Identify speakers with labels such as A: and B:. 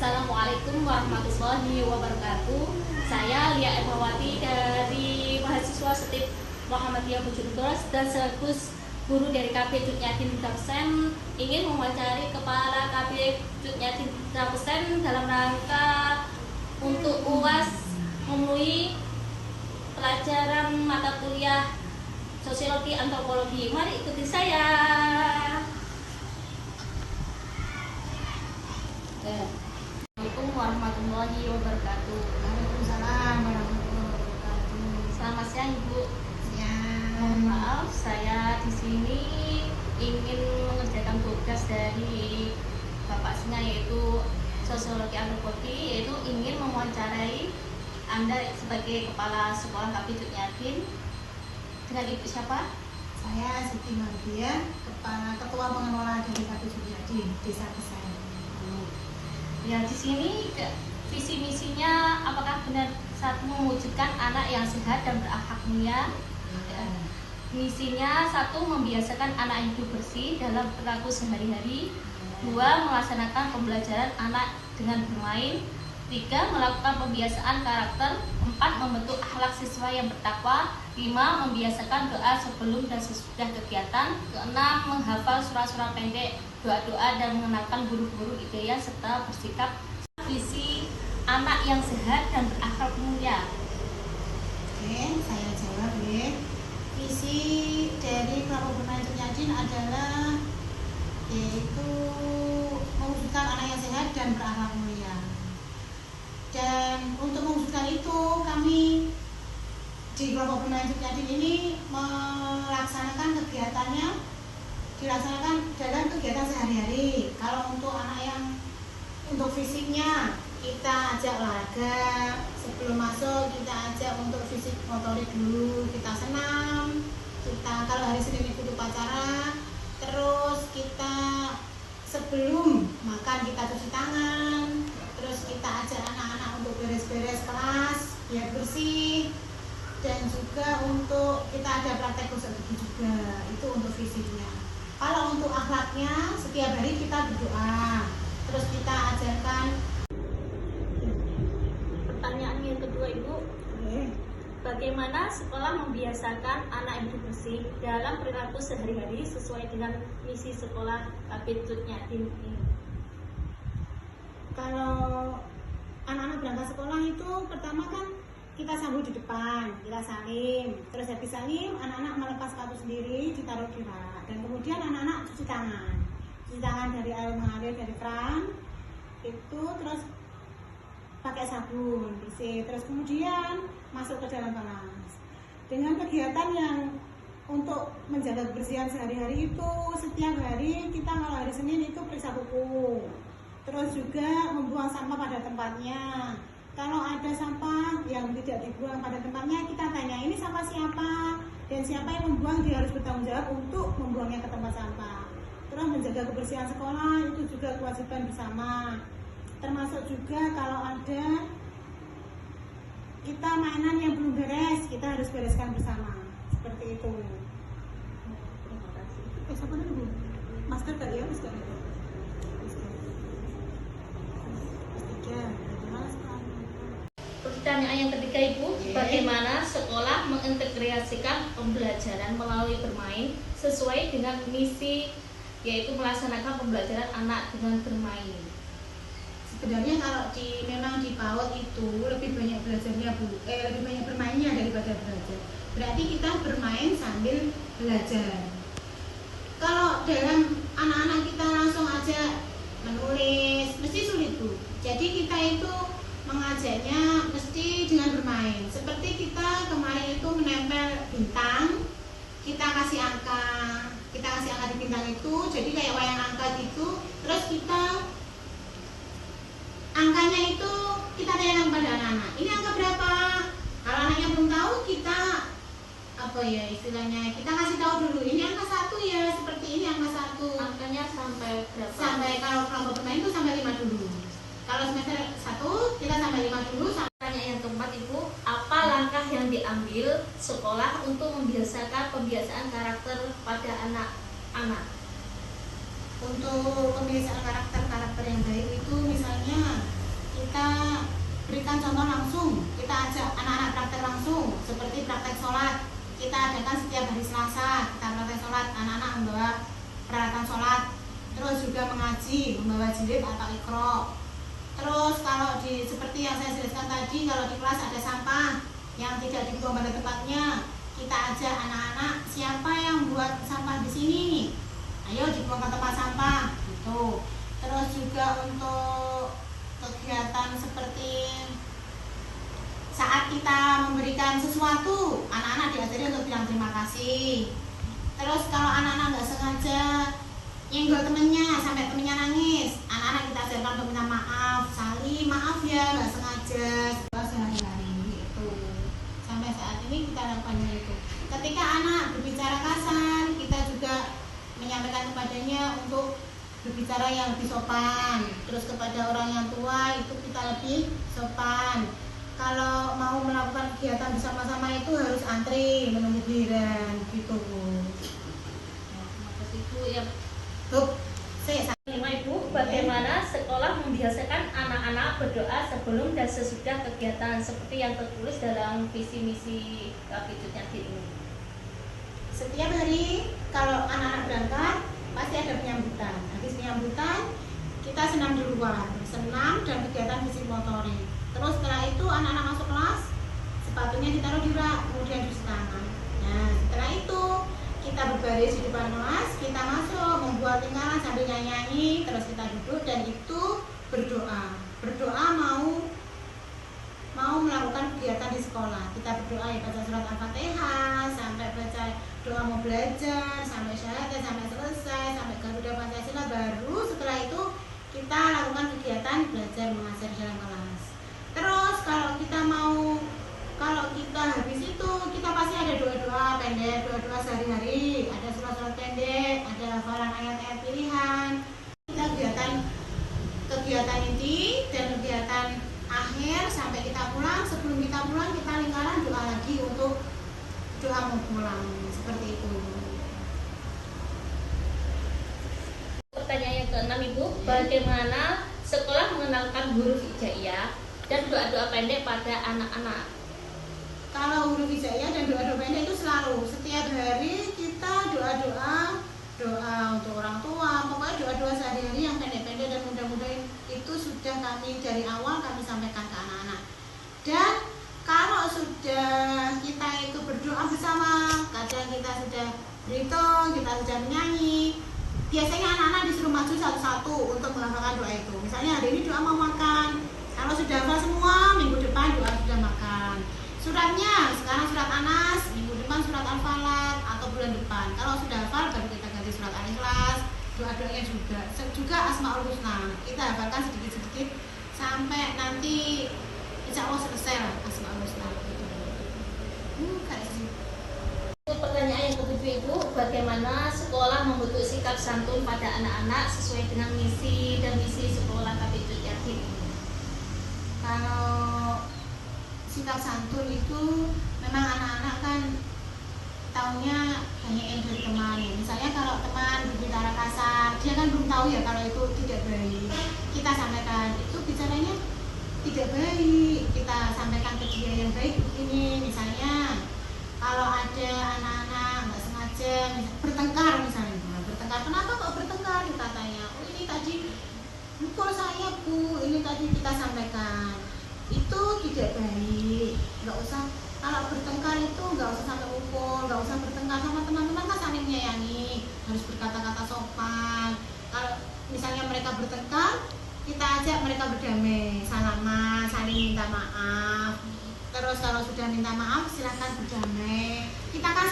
A: Assalamualaikum warahmatullahi wabarakatuh. Saya Lia Emawati dari mahasiswa Setip Muhammadiyah Bojonegoro dan sekaligus guru dari KB Cutnyatin Dapsen ingin mewawancari Kepala KB Cutnyatin Dapsen dalam rangka untuk UAS memenuhi pelajaran mata kuliah sosiologi antropologi. Mari ikuti saya. Assalamualaikum warahmatullahi wabarakatuh.
B: Waalaikumsalam warahmatullahi wabarakatuh.
A: Selamat siang Ibu.
B: Siang.
A: Mohon maaf, saya di sini ingin mengerjakan tugas dari Bapak Singa, yaitu sosiologi antropologi, yaitu ingin mewawancarai Anda sebagai kepala sekolah KB Cutnyatin. Dengan Ibu siapa?
B: Saya Siti Mardia, ketua pengelola dari KB Cutnyatin Desa Kesayan.
A: Ya, di sini visi misinya apakah benar satu mewujudkan anak yang sehat dan berakhlak mulia? Ya. Misinya satu, membiasakan anak hidup bersih dalam perilaku sehari-hari. Dua, melaksanakan pembelajaran anak dengan bermain. Tiga, melakukan pembiasaan karakter. Empat, membentuk akhlak siswa yang bertakwa. Lima, membiasakan doa sebelum dan sesudah kegiatan. Keenam, menghafal surah-surah pendek, doa-doa dan mengenalkan guru-guru ideal serta bersikap. Visi anak yang sehat dan berakhlak mulia.
B: Oke, saya jawab ya. Visi dari kelompok bermain Cutnyatin adalah yaitu mewujudkan anak yang sehat dan berakhlak mulia. Dan untuk mewujudkan itu kami di kelompok bermain Cutnyatin ini melaksanakan kegiatannya dilaksanakan dalam kegiatan sehari-hari. Kalau untuk anak yang untuk fisiknya kita ajak olahraga, sebelum masuk kita ajak untuk fisik motorik dulu, kita senam, kita kalau hari Senin itu upacara, terus kita sebelum makan kita cuci tangan, terus kita ajak anak-anak untuk beres-beres kelas biar bersih, dan juga untuk kita ada praktek gosok gigi juga, itu untuk fisiknya. Kalau untuk akhlaknya, setiap hari kita berdoa, terus kita ajarkan.
A: Pertanyaan yang kedua, Ibu. Bagaimana sekolah membiasakan anak hidup bersih dalam perilaku sehari-hari sesuai dengan misi sekolah KB Cutnyatin ini?
B: Kalau anak-anak berangkat sekolah itu pertama kan kita sambut di depan, kita salim, terus habis salim anak-anak melepas sepatu sendiri ditaruh di rak, dan kemudian anak-anak cuci tangan dari air mengalir dari keran itu, terus pakai sabun bersih, terus kemudian masuk ke dalam kelas dengan kegiatan yang untuk menjaga kebersihan sehari-hari itu. Setiap hari kita kalau hari Senin itu periksa buku, terus juga membuang sampah pada tempatnya. Kalau ada sampah yang tidak dibuang pada tempatnya, kita tanya ini sampah siapa, dan siapa yang membuang dia harus bertanggung jawab untuk membuangnya ke tempat sampah. Terus menjaga kebersihan sekolah itu juga kewajiban bersama. Termasuk juga kalau ada kita mainan yang belum beres, kita harus bereskan bersama. Seperti itu.
A: Terima kasih.
B: Siapa dulu? Masker gak ya? Masker.
A: Pertanyaan yang ketiga, Ibu, bagaimana sekolah mengintegrasikan pembelajaran melalui bermain sesuai dengan misi, yaitu melaksanakan pembelajaran anak dengan bermain?
B: Sebenarnya kalau memang di PAUD itu lebih banyak belajarnya lebih banyak bermainnya daripada belajar. Berarti kita bermain sambil belajar. Kalau dalam anak-anak kita langsung aja menulis, mesti sulit Bu. Jadi kita itu mengajarnya mesti dengan bermain. Seperti kita kemarin itu menempel bintang, kita kasih angka di bintang itu, jadi kayak wayang angka gitu. Terus angkanya itu kita tanyakan kepada anak-anak, ini angka berapa? Kalau anaknya belum tahu, kita istilahnya kita kasih tahu dulu, ini angka 1 ya, seperti ini angka 1.
A: Angkanya sampai berapa?
B: Sampai kalau kelompok bermain itu sampai 5 dulu. Kalau semester 1 kita sampai 5 dulu.
A: Pertanyaan yang keempat, Ibu, apa langkah yang diambil sekolah untuk membiasakan pembiasaan karakter pada anak-anak?
B: Untuk pembiasaan karakter yang baik itu misalnya berikan contoh langsung, kita ajak anak-anak praktek langsung, seperti praktek sholat. Kita adakan setiap hari Selasa, kita praktek sholat, anak-anak membawa peralatan sholat. Terus juga mengaji, membawa jilid atau ikro. Terus kalau seperti yang saya jelaskan tadi, kalau di kelas ada sampah yang tidak dibuang pada tempatnya, kita ajak anak-anak, siapa yang buat sampah di sini? Ayo dibuang ke tempat sampah, gitu. Terus juga untuk kegiatan seperti saat kita memberikan sesuatu, anak-anak diajari untuk bilang terima kasih. Terus kalau anak-anak nggak sengaja nyenggol temennya sampai temennya nangis, anak-anak kita ajarkan untuk minta maaf, Sali maaf ya nggak sengaja, sehari-hari itu. Sampai saat ini kita lakukan itu. Ketika anak berbicara kasar, kita juga menyampaikan kepadanya untuk berbicara yang lebih sopan. Terus kepada orang yang tua itu kita lebih sopan. Kalau mau melakukan kegiatan bersama-sama itu harus antri menunggu giliran gitu Bu.
A: Ya, terima kasih Bu. Ya. Ibu, bagaimana sekolah membiasakan anak-anak berdoa sebelum dan sesudah kegiatan seperti yang tertulis dalam visi misi Kapitut Yakin ini?
B: Setiap hari kalau anak-anak berangkat pasti ada penyambutan. Habis penyambutan kita senam di luar, senam dan kegiatan fisik motorik. Terus setelah itu anak-anak masuk kelas, sepatunya ditaruh di rak, kemudian cuci tangan. Nah setelah itu kita berbaris di depan kelas, kita masuk membuat lingkaran sambil nyanyi, terus kita duduk dan itu berdoa. Berdoa mau melakukan kegiatan di sekolah. Kita berdoa ya baca surat Al-Fatihah sampai baca doa mau belajar, sampai syahadat, sampai selesai, sampai Garuda Pancasila, baru setelah itu kita lakukan kegiatan belajar mengajar dalam kelas. Terus kalau kita habis itu kita pasti ada doa-doa pendek, doa-doa sehari-hari, ada surat-surat pendek, ada hafalan ayat-ayat pilihan. Kita kegiatan inti dan kegiatan akhir sampai kita pulang. Sebelum kita pulang kita lingkaran doa lagi untuk doa mau pulang, seperti itu.
A: Pertanyaan yang ke-6 Ibu, bagaimana sekolah mengenalkan huruf hijaiyah dan doa-doa pendek pada anak-anak?
B: Kalau huruf hijaiyah dan doa-doa pendek itu selalu setiap hari kita doa untuk orang tua, pokoknya doa-doa sehari-hari yang pendek-pendek dan mudah-mudah itu sudah kami dari awal kami sampaikan ke anak-anak. Dan kalau sudah kita itu berdoa bersama, kadang kita sudah berhitung, kita sudah menyanyi, biasanya anak-anak disuruh maju satu-satu untuk menghafalkan doa itu. Misalnya hari ini doa mau makan, kalau sudah hafal semua, minggu depan doa sudah makan. Suratnya sekarang surat Anas, minggu depan surat Al-Falaq atau bulan depan. Kalau sudah hafal baru kita ganti surat Al-Ikhlas, doa-doanya juga Asmaul Husna. Kita hafalkan sedikit-sedikit sampai nanti insya Allah selesai lah Asmaul Husna.
A: Pertanyaan yang ketujuh Ibu, bagaimana sekolah membentuk sikap santun pada anak-anak sesuai dengan misi dan misi sekolah Kapitut Yakin?
B: Kalau sikap santun itu memang anak-anak kan taunya hanya yang dari teman. Misalnya kalau teman berbicara kasar, dia kan belum tahu ya kalau itu tidak baik. Kita sampaikan itu bicaranya tidak baik, kita sampaikan ke dia yang baik begini. Misalnya kalau ada anak-anak nggak sengaja bertengkar misalnya, bertengkar, kenapa kok bertengkar, kita tanya, oh ini tadi mukul saya Bu, ini tadi kita sampaikan itu tidak baik, nggak usah. Kalau bertengkar itu nggak usah sampai mukul, nggak usah bertengkar, sama teman-teman kan saling menyayangi, harus berkata-kata sopan. Kalau misalnya mereka bertengkar, kita ajak mereka berdamai, salaman, saling minta maaf. Terus kalau sudah minta maaf silahkan berdamai. Kita kan